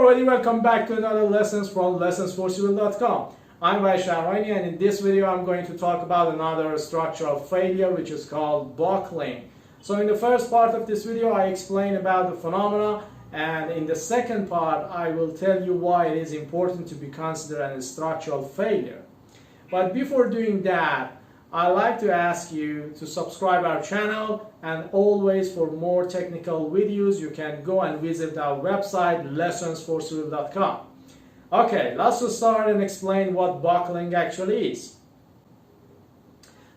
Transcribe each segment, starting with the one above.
everybody, welcome back to another lessons from lessonsforcivil.com. I'm Bayd and in this video I'm going to talk about another structural failure which is called buckling. So in the first part of this video I explain about the phenomena, and in the second part I will tell you why it is important to be considered a structural failure. But before doing that, I'd like to ask you to subscribe our channel, and always for more technical videos you can go and visit our website lessonsforcivil.com. Okay, let's just start and explain what buckling actually is.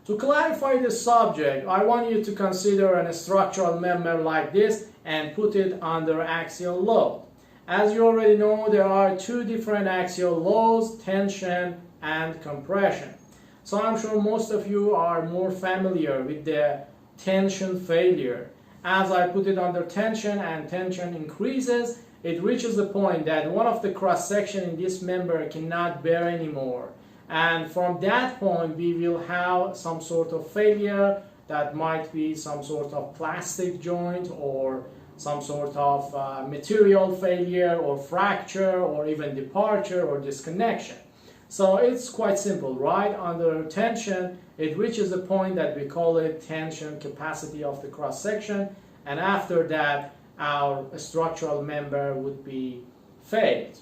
To clarify this subject, I want you to consider a structural member like this and put it under axial load. As you already know, there are two different axial loads, tension and compression. So I'm sure most of you are more familiar with the tension failure. As I put it under tension and tension increases, it reaches the point that one of the cross section in this member cannot bear anymore. And from that point we will have some sort of failure that might be some sort of plastic joint or some sort of material failure or fracture or even departure or disconnection. So it's quite simple, right? Under tension, it reaches a point that we call it tension capacity of the cross section, and after that our structural member would be failed.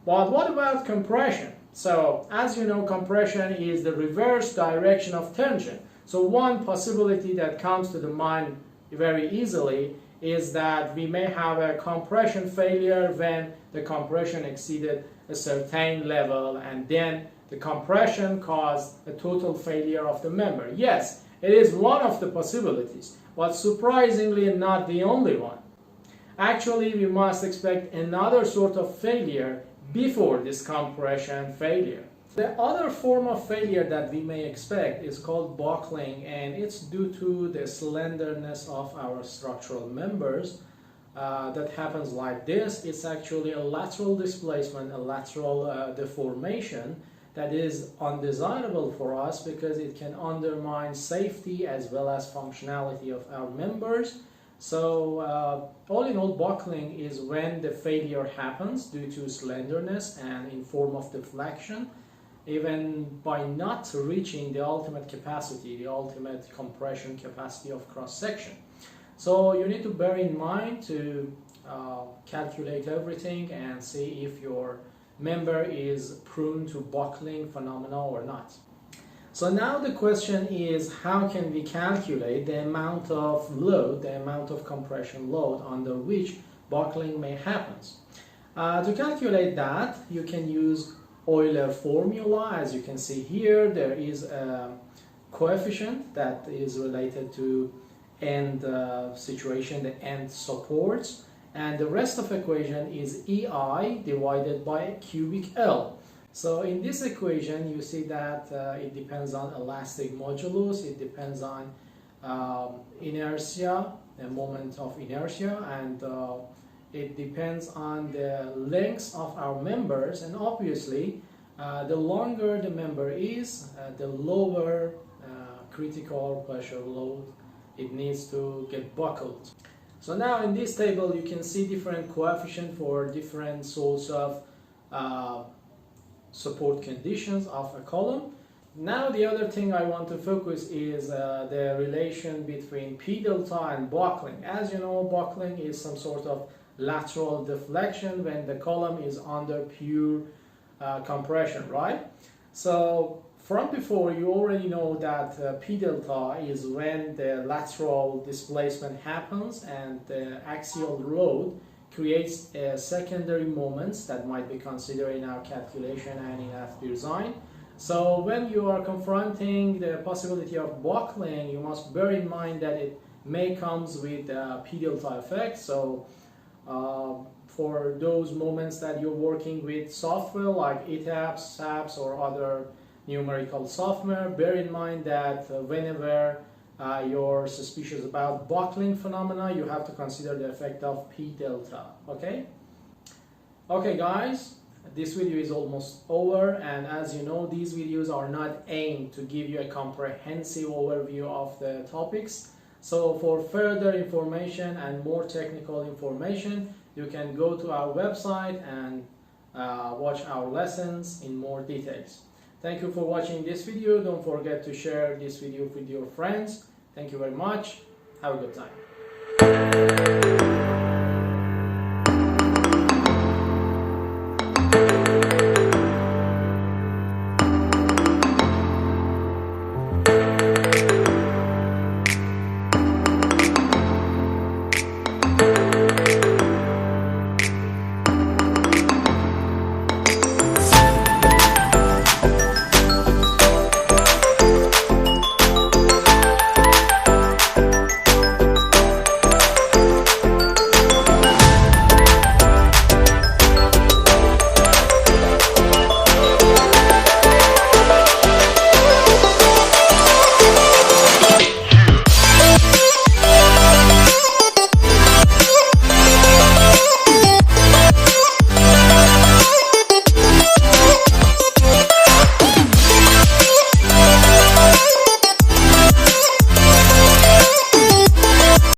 But what about compression? So as you know, compression is the reverse direction of tension. So one possibility that comes to the mind very easily is that we may have a compression failure when the compression exceeded a certain level, and then the compression caused a total failure of the member. Yes, it is one of the possibilities, but surprisingly not the only one. Actually, we must expect another sort of failure before this compression failure. The other form of failure that we may expect is called buckling, and it's due to the slenderness of our structural members. That happens like this. It's actually a lateral displacement, a lateral deformation that is undesirable for us because it can undermine safety as well as functionality of our members. So all in all, buckling is when the failure happens due to slenderness and in form of deflection, even by not reaching the ultimate capacity, the ultimate compression capacity of cross section. So you need to bear in mind to calculate everything and see if your member is prone to buckling phenomena or not. So now the question is, how can we calculate the amount of load, the amount of compression load under which buckling may happen? To calculate that, you can use Euler formula. As you can see here, there is a coefficient that is related to end situation, the end supports, and the rest of equation is EI divided by cubic L. So in this equation you see that it depends on elastic modulus, it depends on inertia, the moment of inertia, and it depends on the length of our members, and obviously the longer the member is, the lower critical pressure load it needs to get buckled. So now in this table you can see different coefficients for different sorts of support conditions of a column. Now the other thing I want to focus is the relation between P delta and buckling. As you know, buckling is some sort of lateral deflection when the column is under pure compression, right? So from before, you already know that P delta is when the lateral displacement happens and the axial load creates secondary moments that might be considered in our calculation and in our design. So when you are confronting the possibility of buckling, you must bear in mind that it may comes with P delta effect. So for those moments that you're working with software like ETABS, SAPS or other numerical software, bear in mind that whenever you're suspicious about buckling phenomena, you have to consider the effect of P delta. Okay guys, this video is almost over, and as you know, these videos are not aimed to give you a comprehensive overview of the topics. So for further information and more technical information, you can go to our website and watch our lessons in more details. Thank you for watching this video. Don't forget to share this video with your friends. Thank you very much. Have a good time.